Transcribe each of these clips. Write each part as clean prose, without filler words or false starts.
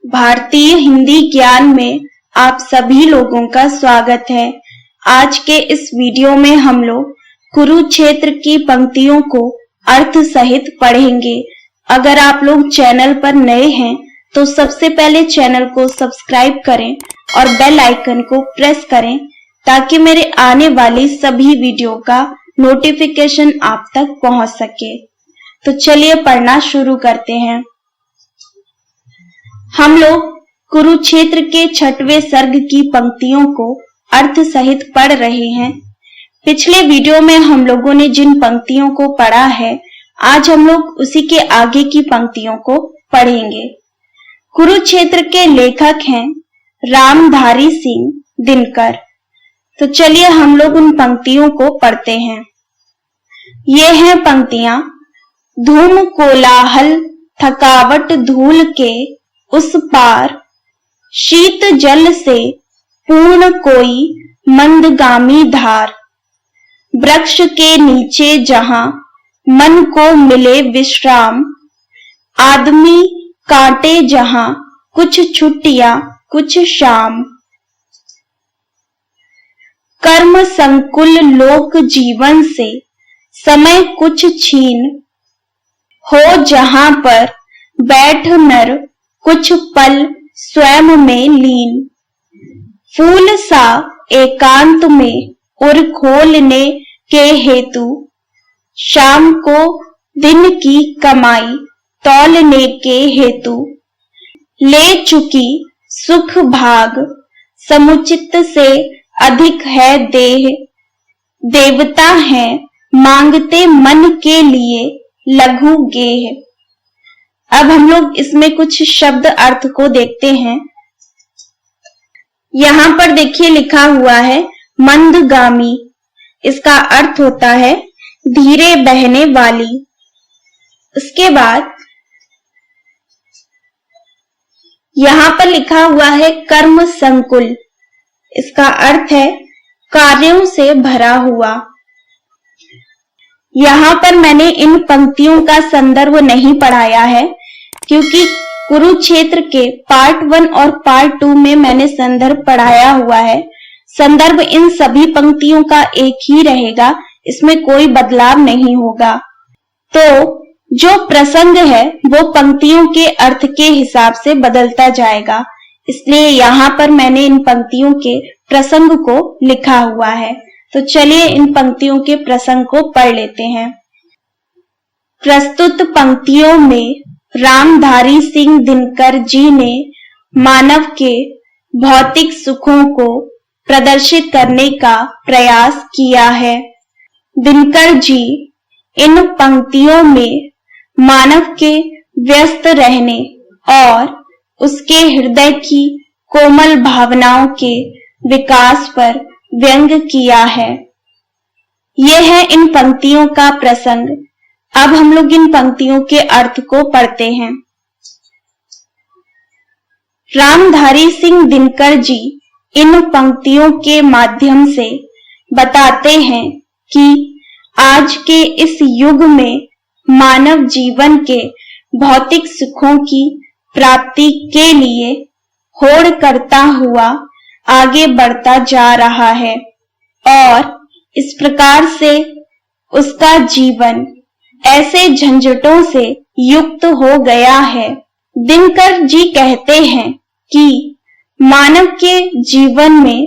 भारतीय हिंदी ज्ञान में आप सभी लोगों का स्वागत है। आज के इस वीडियो में हम लोग कुरुक्षेत्र की पंक्तियों को अर्थ सहित पढ़ेंगे। अगर आप लोग चैनल पर नए हैं तो सबसे पहले चैनल को सब्सक्राइब करें और बेल आइकन को प्रेस करें ताकि मेरे आने वाली सभी वीडियो का नोटिफिकेशन आप तक पहुंच सके। तो चलिए पढ़ना शुरू करते हैं। हम लोग कुरुक्षेत्र के 6वें सर्ग की पंक्तियों को अर्थ सहित पढ़ रहे हैं। पिछले वीडियो में हम लोगों ने जिन पंक्तियों को पढ़ा है, आज हम लोग उसी के आगे की पंक्तियों को पढ़ेंगे। कुरुक्षेत्र के लेखक हैं रामधारी सिंह दिनकर। तो चलिए हम लोग उन पंक्तियों को पढ़ते हैं। ये हैं पंक्तियां। धूम कोलाहल थकावट धूल के उस पार, शीत जल से पूर्ण कोई मंदगामी धार। वृक्ष के नीचे जहां मन को मिले विश्राम, आदमी काटे जहां कुछ छुट्टियां कुछ शाम। कर्म संकुल लोक जीवन से समय कुछ छीन, हो जहां पर बैठ नर कुछ पल स्वयं में लीन। फूल सा एकांत में उर खोलने के हेतु, शाम को दिन की कमाई तौलने के हेतु। ले चुकी सुख भाग समुचित से अधिक है देह, देवता है मांगते मन के लिए लघु गेह। अब हम लोग इसमें कुछ शब्द अर्थ को देखते हैं। यहाँ पर देखिए लिखा हुआ है मंदगामी। इसका अर्थ होता है धीरे बहने वाली। उसके बाद यहाँ पर लिखा हुआ है कर्म संकुल। इसका अर्थ है कार्यों से भरा हुआ। यहाँ पर मैंने इन पंक्तियों का संदर्भ नहीं पढ़ाया है क्योंकि कुरुक्षेत्र के पार्ट 1 और पार्ट 2 में मैंने संदर्भ पढ़ाया हुआ है। संदर्भ इन सभी पंक्तियों का एक ही रहेगा, इसमें कोई बदलाव नहीं होगा। तो जो प्रसंग है वो पंक्तियों के अर्थ के हिसाब से बदलता जाएगा, इसलिए यहाँ पर मैंने इन पंक्तियों के प्रसंग को लिखा हुआ है। तो चलिए इन पंक्तियों के प्रसंग को पढ़ लेते हैं। प्रस्तुत पंक्तियों में रामधारी सिंह दिनकर जी ने मानव के भौतिक सुखों को प्रदर्शित करने का प्रयास किया है। दिनकर जी इन पंक्तियों में मानव के व्यस्त रहने और उसके हृदय की कोमल भावनाओं के विकास पर व्यंग किया है। यह है इन पंक्तियों का प्रसंग। अब हम लोग इन पंक्तियों के अर्थ को पढ़ते हैं। रामधारी सिंह दिनकर जी इन पंक्तियों के माध्यम से बताते हैं कि आज के इस युग में मानव जीवन के भौतिक सुखों की प्राप्ति के लिए होड़ करता हुआ आगे बढ़ता जा रहा है और इस प्रकार से उसका जीवन ऐसे झंझटों से युक्त हो गया है। दिनकर जी कहते हैं कि मानव के जीवन में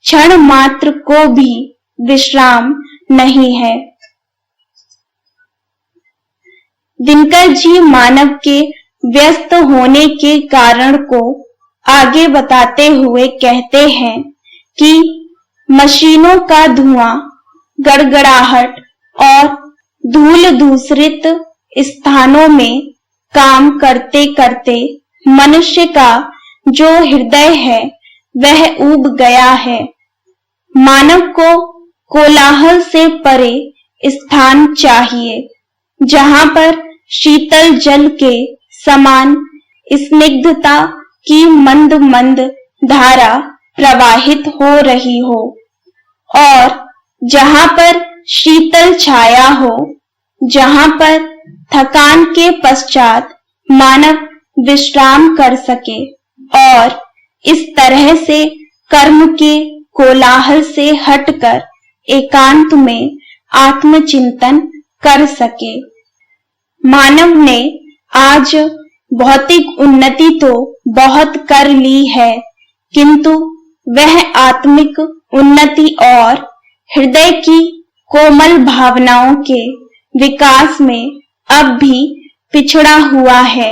क्षण मात्र को भी विश्राम नहीं है। दिनकर जी मानव के व्यस्त होने के कारण को आगे बताते हुए कहते हैं कि मशीनों का धुआं, गड़गड़ाहट और धूल दूषित स्थानों में काम करते करते मनुष्य का जो हृदय है वह ऊब गया है। मानव को कोलाहल से परे स्थान चाहिए, जहां पर शीतल जल के समान स्निग्धता की मंद मंद धारा प्रवाहित हो रही हो और जहां पर शीतल छाया हो, जहां पर थकान के पश्चात मानव विश्राम कर सके। और इस तरह से कर्म के कोलाहल से हटकर एकांत में आत्मचिंतन कर सके। मानव ने आज भौतिक उन्नति तो बहुत कर ली है, किंतु वह आत्मिक उन्नति और हृदय की कोमल भावनाओं के विकास में अब भी पिछड़ा हुआ है।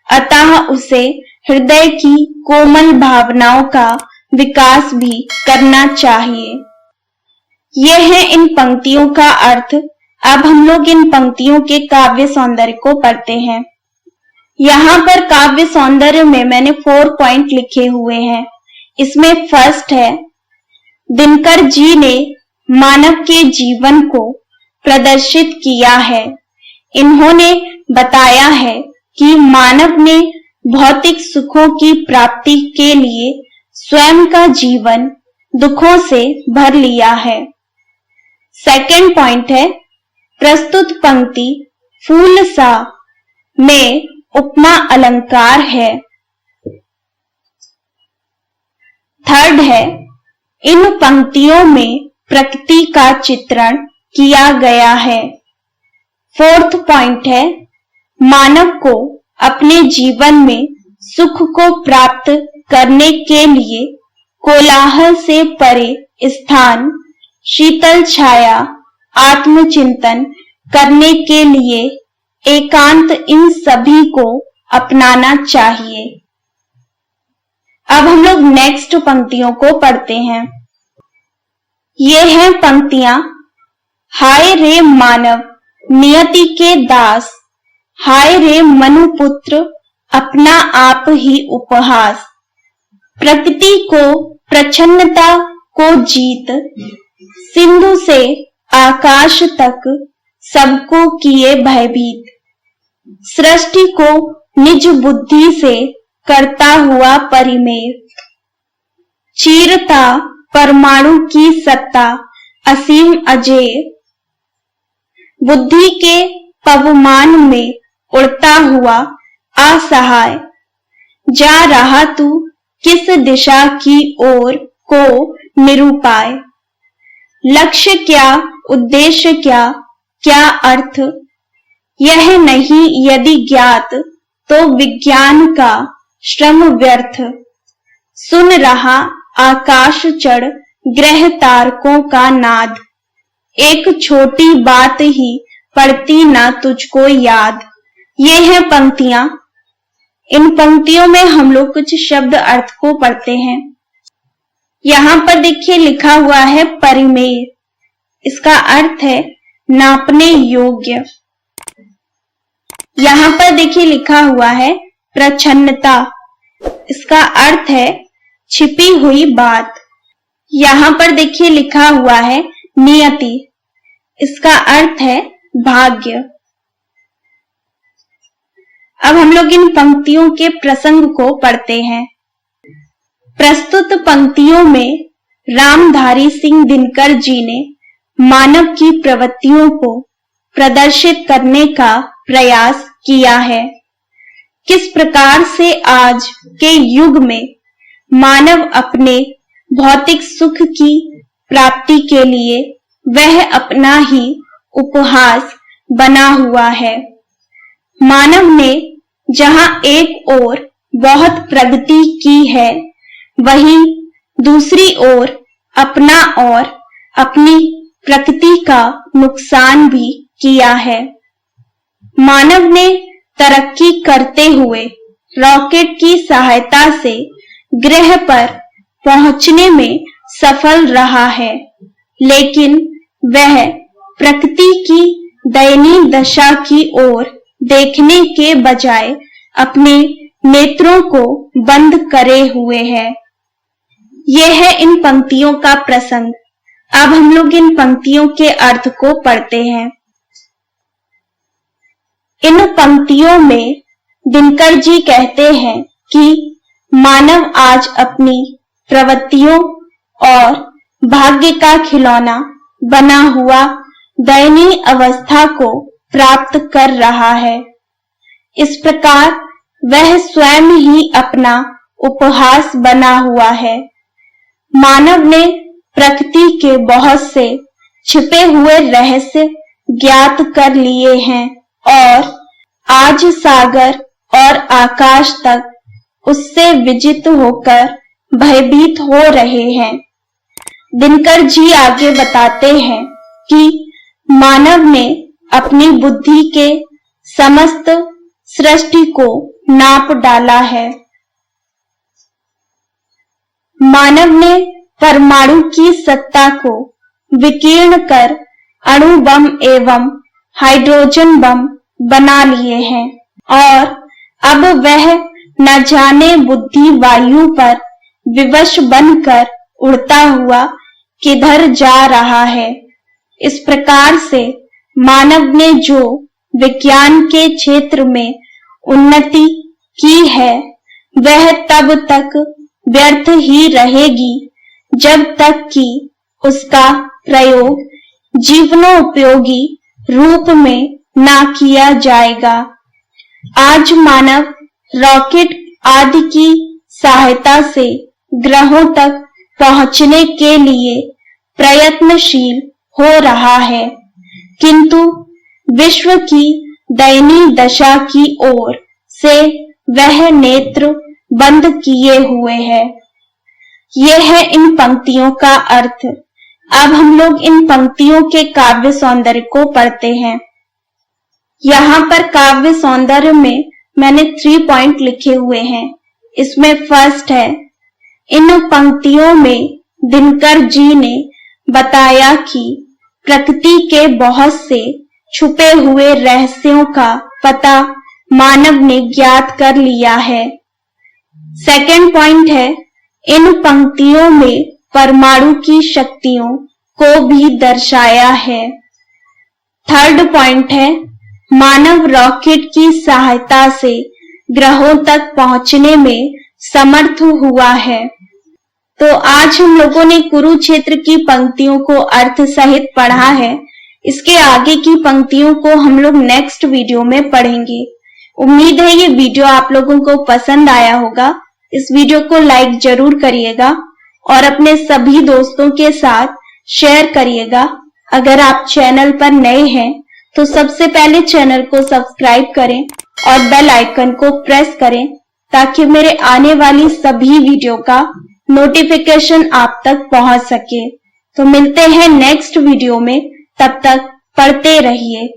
अतः उसे हृदय की कोमल भावनाओं का विकास भी करना चाहिए। यह है इन पंक्तियों का अर्थ। अब हम लोग इन पंक्तियों के काव्य सौंदर्य को पढ़ते हैं। यहाँ पर काव्य सौंदर्य में मैंने 4 पॉइंट लिखे हुए हैं। इसमें फर्स्ट है, दिनकर जी ने मानव के जीवन को प्रदर्शित किया है। इन्होंने बताया है कि मानव ने भौतिक सुखों की प्राप्ति के लिए स्वयं का जीवन दुखों से भर लिया है। सेकंड पॉइंट है, प्रस्तुत पंक्ति फूल सा में उपमा अलंकार है। थर्ड है, इन पंक्तियों में प्रकृति का चित्रण किया गया है। फोर्थ पॉइंट है, मानव को अपने जीवन में सुख को प्राप्त करने के लिए कोलाहल से परे स्थान, शीतल छाया, आत्मचिंतन करने के लिए एकांत, इन सभी को अपनाना चाहिए। अब हम लोग नेक्स्ट पंक्तियों को पढ़ते हैं। ये हैं पंक्तियां, हाय रे मानव नियति के दास, हाय रे मनुपुत्र अपना आप ही उपहास, प्रकृति को प्रच्छन्नता को जीत, सिंधु से आकाश तक सबको किए भयभीत, सृष्टि को निज बुद्धि से करता हुआ परिमेय, चीरता परमाणु की सत्ता असीम अजेय, बुद्धि के पवमान में उड़ता हुआ असहाय, जा रहा तू किस दिशा की ओर को निरूपाय, लक्ष्य क्या उद्देश्य क्या क्या अर्थ, यह नहीं यदि ज्ञात तो विज्ञान का श्रम व्यर्थ, सुन रहा आकाश चढ़ ग्रह तारकों का नाद, एक छोटी बात ही पड़ती ना तुझको याद। ये है पंक्तियां। इन पंक्तियों में हम लोग कुछ शब्द अर्थ को पढ़ते हैं। यहाँ पर देखिए लिखा हुआ है परिमेय, इसका अर्थ है नापने योग्य। यहाँ पर देखिए लिखा हुआ है प्रच्छन्नता, इसका अर्थ है छिपी हुई बात। यहाँ पर देखिए लिखा हुआ है नियति, इसका अर्थ है भाग्य। अब हम लोग इन पंक्तियों के प्रसंग को पढ़ते हैं। प्रस्तुत पंक्तियों में रामधारी सिंह दिनकर जी ने मानव की प्रवृत्तियों को प्रदर्शित करने का प्रयास किया है। किस प्रकार से आज के युग में मानव अपने भौतिक सुख की प्राप्ति के लिए वह अपना ही उपहास बना हुआ है। मानव ने जहां एक ओर बहुत प्रगति की है, वहीं दूसरी ओर अपना और अपनी प्रकृति का नुकसान भी किया है। मानव ने तरक्की करते हुए रॉकेट की सहायता से ग्रह पर पहुंचने में सफल रहा है, लेकिन वह प्रकृति की दयनीय दशा की ओर देखने के बजाय अपने नेत्रों को बंद करे हुए है। यह है इन पंक्तियों का प्रसंग। अब हम लोग इन पंक्तियों के अर्थ को पढ़ते हैं। इन पंक्तियों में दिनकर जी कहते हैं कि मानव आज अपनी प्रवृत्तियों और भाग्य का खिलौना बना हुआ दयनीय अवस्था को प्राप्त कर रहा है। इस प्रकार वह स्वयं ही अपना उपहास बना हुआ है। मानव ने प्रकृति के बहुत से छिपे हुए रहस्य ज्ञात कर लिए हैं और आज सागर और आकाश तक उससे विजित होकर भयभीत हो रहे हैं। दिनकर जी आगे बताते हैं कि मानव ने अपनी बुद्धि के समस्त सृष्टि को नाप डाला है। मानव ने परमाणु की सत्ता को विकीर्ण कर अणु बम एवं हाइड्रोजन बम बना लिए हैं और अब वह न जाने बुद्धि वायु पर विवश बनकर उड़ता हुआ किधर जा रहा है। इस प्रकार से मानव ने जो विज्ञान के क्षेत्र में उन्नति की है वह तब तक व्यर्थ ही रहेगी जब तक कि उसका प्रयोग जीवनोपयोगी रूप में ना किया जाएगा। आज मानव रॉकेट आदि की सहायता से ग्रहों तक पहुंचने के लिए प्रयत्नशील हो रहा है, किंतु विश्व की दयनीय दशा की ओर से वह नेत्र बंद किए हुए है। यह है इन पंक्तियों का अर्थ। अब हम लोग इन पंक्तियों के काव्य सौंदर्य को पढ़ते हैं। यहाँ पर काव्य सौंदर्य में मैंने 3 पॉइंट लिखे हुए हैं। इसमें फर्स्ट है, इन पंक्तियों में दिनकर जी ने बताया कि प्रकृति के बहुत से छुपे हुए रहस्यों का पता मानव ने ज्ञात कर लिया है। सेकंड पॉइंट है, इन पंक्तियों में परमाणु की शक्तियों को भी दर्शाया है। थर्ड पॉइंट है, मानव रॉकेट की सहायता से ग्रहों तक पहुंचने में समर्थ हुआ है। तो आज हम लोगों ने कुरुक्षेत्र की पंक्तियों को अर्थ सहित पढ़ा है। इसके आगे की पंक्तियों को हम लोग नेक्स्ट वीडियो में पढ़ेंगे। उम्मीद है ये वीडियो आप लोगों को पसंद आया होगा। इस वीडियो को लाइक जरूर करिएगा और अपने सभी दोस्तों के साथ शेयर करिएगा। अगर आप चैनल पर नए हैं तो सबसे पहले चैनल को सब्सक्राइब करें और बेल आइकन को प्रेस करें ताकि मेरे आने वाली सभी वीडियो का नोटिफिकेशन आप तक पहुंच सके। तो मिलते हैं नेक्स्ट वीडियो में, तब तक पढ़ते रहिए।